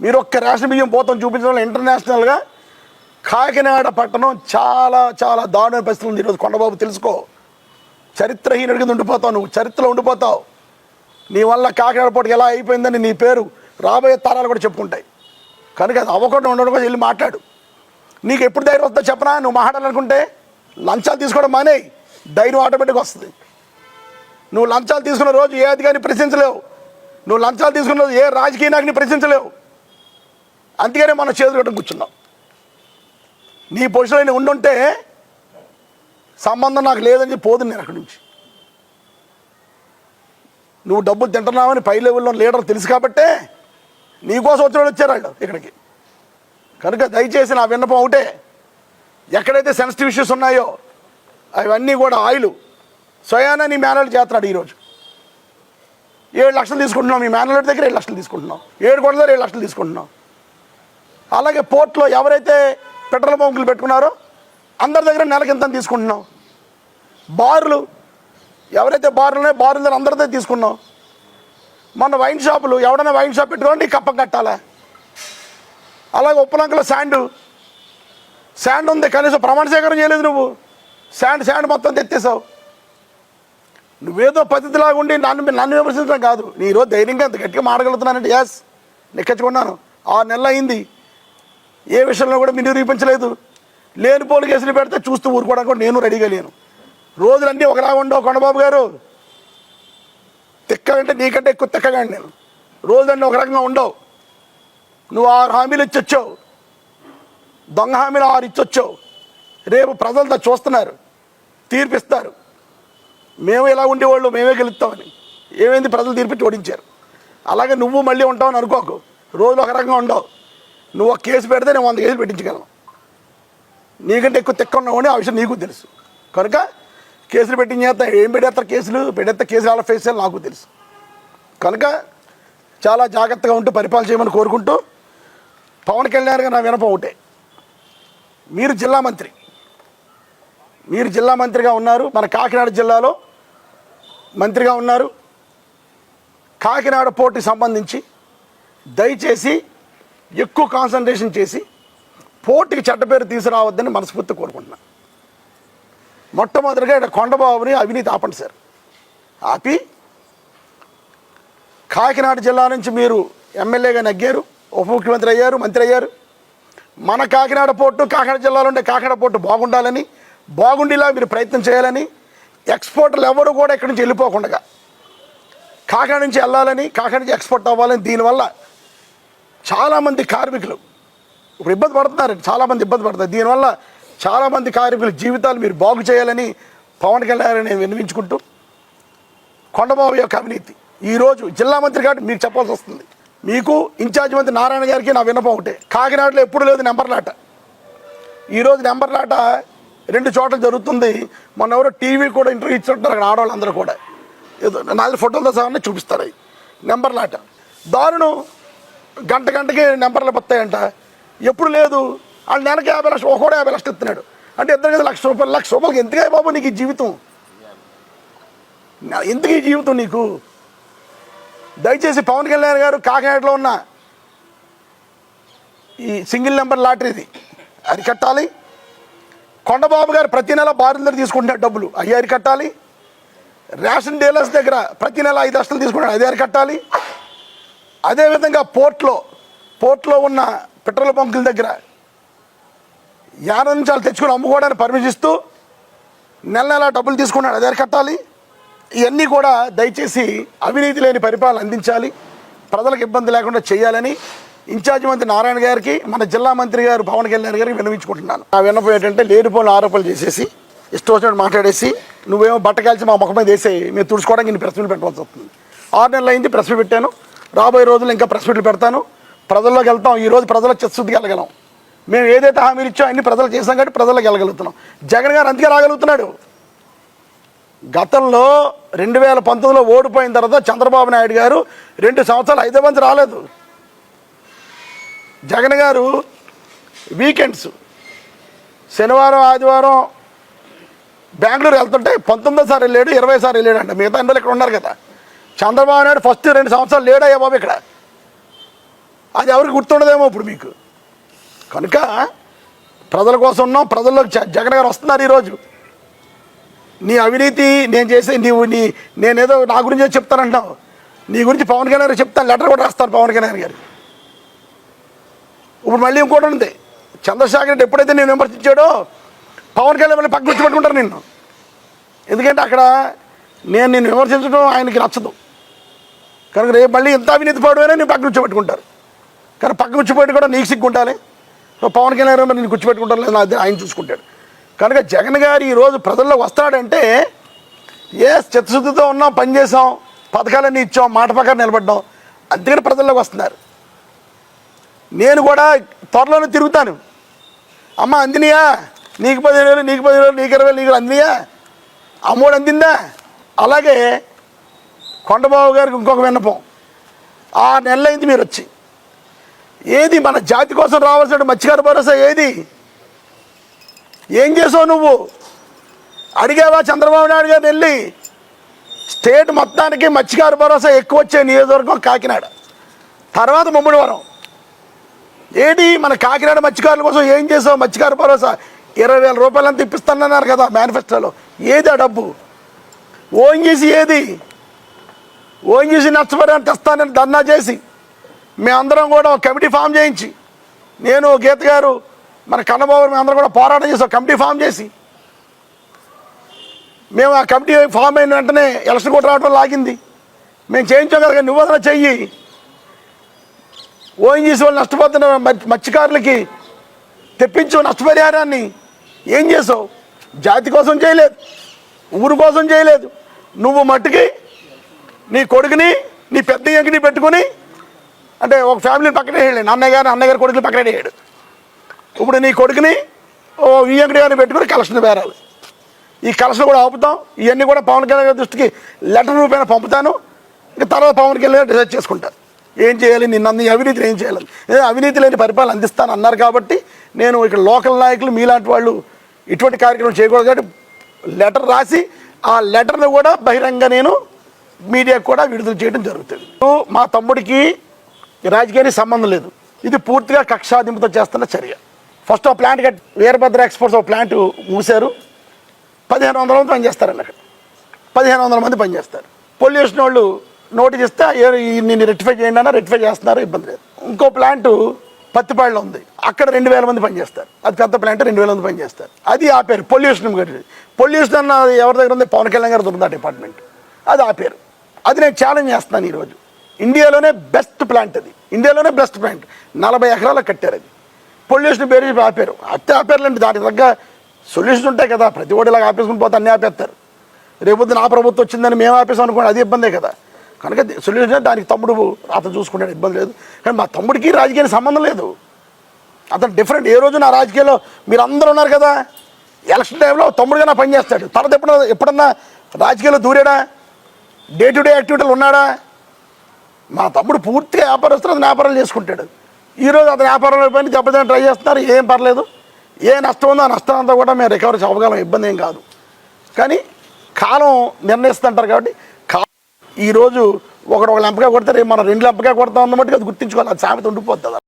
మీరు ఒక్క రేషన్ బియ్యం పోతాం చూపించడం ఇంటర్నేషనల్గా కాకినాడ పట్టణం చాలా చాలా దారుణ పరిస్థితులు ఉంది ఈరోజు. కొండబాబు తెలుసుకో, చరిత్రహీనుడి కింద ఉండిపోతావు, నువ్వు చరిత్రలో ఉండిపోతావు. నీ వల్ల కాకినాడ పోటీకి ఎలా అయిపోయిందని నీ పేరు రాబోయే తరాలు కూడా చెప్పుకుంటాయి. కనుక అది అవ్వకుండా ఉండడం కోసం వెళ్ళి మాట్లాడు. నీకు ఎప్పుడు ధైర్యం వస్తుందో చెప్పనా? నువ్వు మాట్లాడాలనుకుంటే లంచాలు తీసుకోవడం మానేయి, ధైర్యం ఆటోమేటిక్గా వస్తుంది. నువ్వు లంచాలు తీసుకున్న రోజు ఏ అధికారిని ప్రశ్నించలేవు, నువ్వు లంచాలు తీసుకున్న రోజు ఏ రాజకీయ నాయకుని ప్రశ్నించలేవు. అందుకనే మనం చేతులు కట్టుకుని కూర్చున్నాం. నీ పొజిషన్లో ఉండుంటే సంబంధం నాకు లేదని చెప్పి పోదు నేను అక్కడి నుంచి. నువ్వు డబ్బులు తింటున్నావని పై లెవెల్లో లీడర్ తెలుసు కాబట్టే నీకోసం వచ్చిన వాళ్ళు వచ్చారు వాళ్ళు ఇక్కడికి. కనుక దయచేసి నా విన్నపం ఒకటే, ఎక్కడైతే సెన్సిటివ్ ఇష్యూస్ ఉన్నాయో అవన్నీ కూడా ఆయిల్ స్వయానా నీ మేనేజర్ చేస్తున్నాడు. ఈరోజు 7 లక్షలు తీసుకుంటున్నాం, మీ మేనేజర్ దగ్గర 7 లక్షలు తీసుకుంటున్నాం, 7 కోట్ల దగ్గర 7 లక్షలు తీసుకుంటున్నాం. అలాగే పోర్ట్లో ఎవరైతే పెట్రోల్ బంకులు పెట్టుకున్నారో అందరి దగ్గర నెలకి ఎంత తీసుకుంటున్నాం. బార్లు ఎవరైతే బార్లు ఉన్నాయో బార్ల దగ్గర అందరితో తీసుకున్నాం. మొన్న వైన్ షాపులు ఎవడైనా వైన్ షాప్ పెట్టుకోండి కప్పం కట్టాలా. అలాగే ఉప్పలంకలో శాండ్ ఉంది, కనీసం ప్రమాణ సేకరణ చేయలేదు నువ్వు. శాండ్ మొత్తం తెచ్చేసావు. నువ్వేదో పద్ధతిలాగా ఉండి నన్ను విమర్శించడం కాదు. నీ ఈరోజు ధైర్యంగా అంత గట్టిగా మాడగలుగుతున్నానంటే ఎస్ నెక్కించుకున్నాను. 6 నెలలు అయింది, ఏ విషయంలో కూడా మీరు నిరూపించలేదు. లేని పోలు కేసులు పెడితే చూస్తూ ఊరుకోవడానికి కూడా నేను రెడీగా లేను. రోజులన్నీ ఒకలా ఉండవు కొండబాబు గారు. తిక్కగంటే నీకంటే ఎక్కువ తిక్కగాండి నేను. రోజులన్నీ ఒక రకంగా ఉండవు. నువ్వు 6 హామీలు ఇచ్చొచ్చావు, దొంగ హామీలు 6 ఇచ్చొచ్చావు. రేపు ప్రజలతో చూస్తున్నారు, తీర్పిస్తారు. మేము ఎలా ఉండేవాళ్ళు, మేమే గెలుస్తామని. ఏమైంది, ప్రజలు తీర్పిచ్చి ఓడించారు. అలాగే నువ్వు మళ్ళీ ఉంటావని అనుకోకు. రోజులు ఒక రకంగా ఉండవు. నువ్వు ఒక కేసు పెడితే నేను 100 కేసులు పెట్టించగలను. నీకంటే ఎక్కువ తిక్క ఉన్నావు, ఆ విషయం నీకు తెలుసు. కనుక కేసులు పెట్టించేస్తా, ఏం పెడేస్తారు కేసులు అలా ఫేస్ చేయాలి నాకు తెలుసు. కనుక చాలా జాగ్రత్తగా ఉంటూ పరిపాలన చేయమని కోరుకుంటూ, పవన్ కళ్యాణ్ గారు నా వినపం ఒకటే, మీరు జిల్లా మంత్రిగా ఉన్నారు, మన కాకినాడ జిల్లాలో మంత్రిగా ఉన్నారు. కాకినాడ పోర్టుకి సంబంధించి దయచేసి ఎక్కువ కాన్సన్ట్రేషన్ చేసి పోర్టుకి చెడ్డ పేరు తీసుకురావద్దని మనస్ఫూర్తి కోరుకుంటున్నాను. మొట్టమొదటిగా ఇక్కడ కొండబాబుని అవినీతి ఆపండి సార్. ఆపి కాకినాడ జిల్లా నుంచి మీరు ఎమ్మెల్యేగా నగ్గారు, ఉప ముఖ్యమంత్రి అయ్యారు, మంత్రి అయ్యారు. మన కాకినాడ పోర్టు, కాకినాడ జిల్లాలో ఉండే కాకినాడ పోర్టు బాగుండాలని, బాగుండేలా మీరు ప్రయత్నం చేయాలని, ఎక్స్పోర్టర్లు ఎవరు కూడా ఇక్కడి నుంచి వెళ్ళిపోకుండా కాకినాడ నుంచి వెళ్ళాలని, కాకినాడ నుంచి ఎక్స్పోర్ట్ అవ్వాలని. దీనివల్ల చాలామంది కార్మికులు ఇప్పుడు ఇబ్బంది పడుతున్నారు, చాలామంది ఇబ్బంది పడుతున్నారు. దీనివల్ల చాలామంది కార్మికుల జీవితాలు మీరు బాగు చేయాలని పవన్ కళ్యాణ్ నేను విన్నవించుకుంటూ, కొండబాబు యొక్క అవినీతి ఈరోజు జిల్లా మంత్రి కాబట్టి మీకు చెప్పాల్సి వస్తుంది. మీకు ఇన్ఛార్జ్ మంత్రి నారాయణ గారికి నా విన్నపం ఒకటే, కాకినాడలో ఎప్పుడు లేదు నెంబర్లాట. ఈరోజు నెంబర్లాట 2 చోట్ల జరుగుతుంది. మొన్న ఎవరో టీవీ కూడా ఇంటర్వ్యూ ఇచ్చుంటారు అక్కడ ఆడవాళ్ళందరూ కూడా, ఏదో 4 ఫోటోలతో సహా చూపిస్తారు. అవి నెంబర్లాట దారుణం. గంటకి నెంబర్లు వస్తాయంట, ఎప్పుడు లేదు. వాళ్ళు నెలకి 50 లక్షలు, ఒకడు 50 లక్షలు ఇస్తున్నాడు అంటే ఇద్దరు కదా ₹1,00,000. ₹1,00,000 ఎందుకే బాబు నీకు ఈ జీవితం? ఎందుకు ఈ జీవితం నీకు? దయచేసి పవన్ కళ్యాణ్ గారు కాకినాడలో ఉన్న ఈ సింగిల్ నెంబర్ లాటరీది అరికట్టాలి. కొండబాబు గారు ప్రతి నెల బారుల దగ్గర తీసుకుంటున్నాడు డబ్బులు, అవి అరికట్టాలి. రేషన్ డీలర్స్ దగ్గర ప్రతి నెల 5 లక్షలు తీసుకుంటాడు, అది అరికట్టాలి. అదేవిధంగా పోర్ట్లో ఉన్న పెట్రోల్ బంకుల దగ్గర 50 నిమిషాలు తెచ్చుకొని అమ్ముకోవడానికి పర్మిషన్ ఇస్తూ నెల డబ్బులు తీసుకున్నాడు, అది అరికట్టాలి. ఇవన్నీ కూడా దయచేసి అవినీతి లేని పరిపాలన అందించాలి, ప్రజలకు ఇబ్బంది లేకుండా చేయాలని ఇన్ఛార్జ్ మంత్రి నారాయణ గారికి, మన జిల్లా మంత్రి గారు పవన్ కళ్యాణ్ గారికి విన్నవించుకుంటున్నాను. నా విన్నపం ఏంటంటే, లేనిపోయిన ఆరోపణలు చేసేసి ఇష్టం వచ్చినట్టు మాట్లాడేసి నువ్వేమో బట్ట కాల్చి మా ముఖం మీద వేసేయి, మేము తుడుచుకోవడానికి నేను ప్రెస్ మీట్ పెట్టవలసి వస్తుంది. 6 నెలలు అయింది ప్రెస్ మీట్ పెట్టాను, రాబోయే రోజుల్లో ఇంకా ప్రెస్ మీట్లు పెడతాను. ప్రజల్లోకి వెళ్తాం. ఈరోజు ప్రజలకు చిత్తశుద్ధికి వెళ్ళగలం. మేము ఏదైతే హామీలు ఇచ్చో అన్ని ప్రజలు చేసాం కాబట్టి ప్రజలకు వెళ్ళగలుగుతున్నాం. జగన్ గారు అందుకే రాగలుగుతున్నాడు. గతంలో 2019లో ఓడిపోయిన తర్వాత చంద్రబాబు నాయుడు గారు 2 సంవత్సరాలు హైదరాబాద్ రాలేదు. జగన్ గారు వీకెండ్స్ శనివారం ఆదివారం బెంగళూరు వెళ్తుంటే 19వ సారి వెళ్ళాడు, 20 సారి వెళ్ళాడు అంట. మిగతా అన్ని ఇక్కడ ఉన్నారు కదా. చంద్రబాబు నాయుడు ఫస్ట్ 2 సంవత్సరాలు లేడయ్యా బాబు ఇక్కడ. అది ఎవరికి గుర్తుండదేమో ఇప్పుడు మీకు. కనుక ప్రజల కోసం ఉన్నాం, ప్రజల్లోకి జగన్ గారు వస్తున్నారు ఈరోజు. నీ అవినీతి నేను చేసే నేనేదో నా గురించి చెప్తానంటున్నావు, నీ గురించి పవన్ కళ్యాణ్ గారు చెప్తాను, లెటర్ కూడా రాస్తాను పవన్ కళ్యాణ్ గారికి. ఇప్పుడు మళ్ళీ ఇంకోటి ఉంది, చంద్రశేఖర్ రెడ్డి ఎప్పుడైతే నేను విమర్శించాడో పవన్ కళ్యాణ్ మళ్ళీ పక్కన పెట్టుకుంటారు నిన్ను. ఎందుకంటే అక్కడ నిన్ను విమర్శించడం ఆయనకి నచ్చదు. కనుక రేపు మళ్ళీ ఎంత అవినీతి పడువైనా నేను పక్కన కూర్చోబెట్టుకుంటారు. కానీ పక్కన కూర్చోబెట్టి కూడా నీకు సిగ్గుంటాలి. పవన్ కళ్యాణ్ గారు నేను కూర్చోబెట్టుకుంటాను లేదు, అది ఆయన చూసుకుంటాడు. కనుక జగన్ గారు ఈరోజు ప్రజల్లోకి వస్తాడంటే చిత్తశుద్ధితో ఉన్నాం, పనిచేసాం, పథకాలన్నీ ఇచ్చాం, మాట ప్రకారం నిలబడ్డాం, అందుకని ప్రజల్లోకి వస్తున్నారు. నేను కూడా త్వరలోనే తిరుగుతాను. అమ్మ అందినయా, నీకు 15,000, నీకు 10,000, నీకు 20,000, నీకు అందినయా, అమ్మోడు అందిందా? అలాగే కొండబాబు గారికి ఇంకొక విన్నపం, 6 నెలలైంది మీరు వచ్చి, ఏది మన జాతి కోసం రావాల్సిన మత్స్యకార భరోసా ఏది? ఏం చేసావు నువ్వు? అడిగావా చంద్రబాబు నాయుడు గారిని వెళ్ళి? స్టేట్ మొత్తానికి మత్స్యకార భరోసా ఎక్కువ వచ్చే నియోజకవర్గం కాకినాడ, తర్వాత ముమ్మడివరం. ఏంటి మన కాకినాడ మత్స్యకారుల కోసం ఏం చేసావు? మత్స్యకార భరోసా 20,000 రూపాయలంతా ఇప్పిస్తానన్నారు కదా మేనిఫెస్టోలో, ఏది ఆ డబ్బు? ఓఎన్జీసీ ఏది? ఓఎన్జీసీ నష్టపరిహారం తెస్తానని ధర్నా చేసి మేమందరం కూడా ఒక కమిటీ ఫామ్ చేయించి, నేను గీత గారు మన కన్నబాబు మేమందరం కూడా పోరాటం చేసి ఒక కమిటీ ఫామ్ చేసి, మేము ఆ కమిటీ ఫామ్ అయిన వెంటనే ఎలక్షన్ కూడా రావడం లాగింది. మేము చేయించాం కదా, నువ్వు అదన చెయ్యి. ఓఎన్జీసీ వాళ్ళు నష్టపోతున్న మత్స్యకారులకి తెప్పించు నష్టపరిహారాన్ని. ఏం చేసావు? జాతి కోసం చేయలేదు, ఊరు కోసం చేయలేదు. నువ్వు మట్టుకి నీ కొడుకుని నీ పెద్ద ఎంకిని పెట్టుకుని, అంటే ఒక ఫ్యామిలీని పక్కనే వేయలేను, అన్నయ్య గారి కొడుకుని పక్కనే వేయడు. ఇప్పుడు నీ కొడుకుని ఓ వియంకుడి గారిని పెట్టుకుని కలెక్షన్ బేరాలి. ఈ కలెక్షన్ కూడా ఆపుతాం. ఇవన్నీ కూడా పవన్ కళ్యాణ్ గారి దృష్టికి లెటర్ రూపేణ పంపుతాను. ఇక తర్వాత పవన్ కళ్యాణ్ డిసైడ్ చేసుకుంటారు ఏం చేయాలి, నిన్న అవినీతిని ఏం చేయాలి. అవినీతి లేని పరిపాలన అందిస్తాను అన్నారు కాబట్టి నేను ఇక్కడ లోకల్ నాయకులు మీలాంటి వాళ్ళు ఇటువంటి కార్యక్రమం చేయకూడదు కాబట్టి లెటర్ రాసి ఆ లెటర్ను కూడా బహిరంగ నేను మీడియాకు కూడా విడుదల చేయడం జరుగుతుంది. మా తమ్ముడికి రాజకీయానికి సంబంధం లేదు, ఇది పూర్తిగా కక్షాదింపుతో చేస్తున్న చర్య. ఫస్ట్ ఆ ప్లాంట్ వీరభద్ర ఎక్స్పోర్ట్స్ ఒక ప్లాంట్ మూసారు, 1,500 మంది పనిచేస్తారండి అక్కడ, 1,500 మంది పనిచేస్తారు. పొల్యూషన్ వాళ్ళు నోటీస్ ఇస్తే నిన్ను రెక్టిఫై చేయండి అన్న, రెక్టిఫై చేస్తున్నారు, ఇబ్బంది లేదు. ఇంకో ప్లాంట్ పత్తిపాడులో ఉంది, అక్కడ 2,000 మంది పనిచేస్తారు. అది పెద్ద ప్లాంట్, 2,000 మంది పనిచేస్తారు. అది ఆపారు. పొల్యూషన్ అన్న ఎవరి దగ్గర ఉంది? పవన్ కళ్యాణ్ గారు దొరుకుతుంది ఆ డిపార్ట్మెంట్, అది ఆపారు. అది నేను ఛాలెంజ్ చేస్తున్నాను ఈరోజు. ఇండియాలోనే బెస్ట్ ప్లాంట్ అది, ఇండియాలోనే బెస్ట్ ప్లాంట్, 40 ఎకరాలకు కట్టారు. అది పొల్యూషన్ పేరు ఆపారు. ఆపారులేండి, దానికి తగ్గ సొల్యూషన్ ఉంటాయి కదా. ప్రతి ఒక్కటి ఇలాగ ఆపేసుకుని పోతే అన్నీ ఆపేస్తారు. రేపొద్దు నా ప్రభుత్వం వచ్చిందని మేము ఆపేసాం అనుకోండి, అది ఇబ్బందే కదా. కనుక సొల్యూషన్ దానికి తమ్ముడు అతను చూసుకుంటాడు, ఇబ్బంది లేదు. కానీ మా తమ్ముడికి రాజకీయానికి సంబంధం లేదు, అతను డిఫరెంట్. ఏ రోజు నా రాజకీయాల్లో మీరు అందరూ ఉన్నారు కదా, ఎలక్షన్ టైంలో తమ్ముడుగా నా పనిచేస్తాడు. తర్వాత ఎప్పుడన్నా రాజకీయాల్లో దూరాడా? డే టు డే యాక్టివిటీలు ఉన్నాడా? మా తమ్ముడు పూర్తిగా వ్యాపారస్తులు, అతను వ్యాపారాలు చేసుకుంటాడు. ఈరోజు అతను వ్యాపారంలో పని దెబ్బతిని ట్రై చేస్తున్నారు, ఏం పర్లేదు. ఏ నష్టం ఉందో ఆ నష్టం అంతా కూడా మేము రికవరీ అవ్వగలం, ఇబ్బంది ఏం కాదు. కానీ కాలం నిర్ణయిస్తుంటారు కాబట్టి ఈరోజు ఒకడు 1 లంపగా కొడితే రేపు మనం 2 లంపగా కొడతాం అన్నమాట, అది గుర్తించుకోవాలి. అది సామెత ఉండిపోతుంది.